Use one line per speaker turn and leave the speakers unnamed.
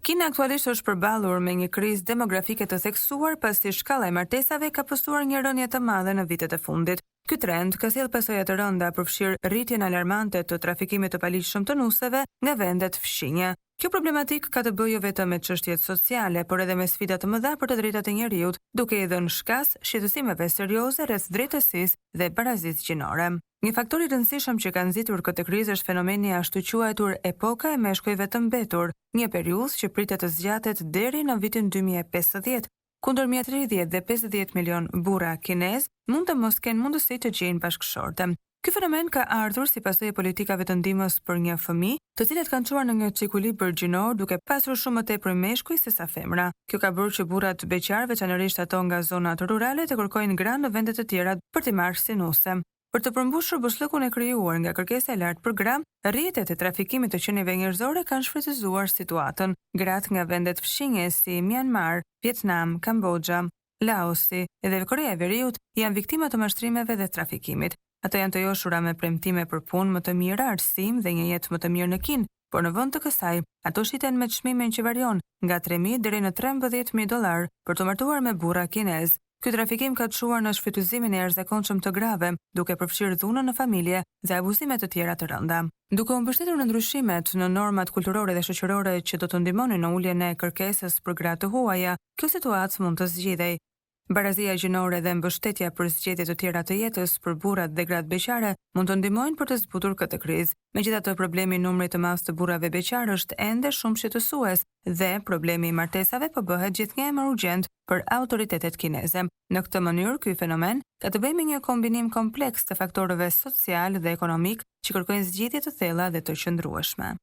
Kina aktualisht është përballur me një krizë demografike të theksuar pasi shkalla e martesave ka postuar një rënje të madhe në vitet e fundit. Ky trend ka sjellë pasoja të rënda përfshirë rritjen alarmante të trafikimit të paligjshëm të nuseve nga vendet fshinje. Kjo problematik ka të bëjë jo vetëm me çështjet sociale, por edhe me sfida të mëdha për të drejtat e njerëzit, duke i dhënë shkas shqetësimeve serioze rreth drejtësisë dhe barazisë gjinore. Një faktor i rëndësishëm që ka nxitur këtë krizë është fenomeni ashtu quajtur epoka e meshkujve të mbetur, një periudhë që pritet të zgjatet deri në vitin 2050, ku ndërmjet 30 dhe 50 milion burra kinez mund të mos kenë mundësi të gjejnë bashkëshorte. Ky fenomen ka ardhur si pasojë e politikave të ndihmës për një fëmijë, të cilat kanë çuar në një ekuilibër gjinor duke pasur shumë më tepër meshkuj se sa femra. Kjo ka bërë që burrat beqar, veçanërisht ato nga zonat rurale, të kërkojnë gra në vende të tjera për t'i marrë si nuse. Për të përmbushur bushllëkun e krijuar nga kërkesa e lartë për gra, rrjetet e trafikimit të qenieve njerëzore kanë shfrytëzuar situatën. Gratë nga vendet fshinje si Myanmar, Vietnam, Kambodja, Laosi dhe Korea e Veriut janë viktima të mashtrimeve dhe trafikimit. Ato janë të joshura me premtime për punë më të mira, arsim dhe një jetë më të mirë në Kinë, por në vend të kësaj, ato shiten me çmimin që varion nga $3,000 deri në $13,000 për të martuar me burra kinez. Ky trafikim ka çuar në shfrytëzimin e jashtëzakonshëm të grave, duke përfshirë dhunën në familje dhe abuzime të tjera të rënda. Duke u mbështetur në ndryshimet në normat kulturore dhe shoqërore që do të ndihmonin në uljen e kërkesës për gra të huaja, kjo situatë mund të zgjidhej. Barazia gjinore dhe mbështetja për zgjedhje të tjera të jetës për burrat dhe gratë beqare mund të ndihmojnë për të zbutur këtë krizë. Megjithatë, problemi i numrit të madh të burrave beqar është ende shumë shqetësues dhe problemi i martesave po bëhet gjithnjë më urgjent për autoritetet kineze. Në këtë mënyrë, ky fenomen ka të bëjë me një kombinim kompleks të faktorëve social dhe ekonomik që kërkojnë zgjidhje të thella dhe të qëndrueshme.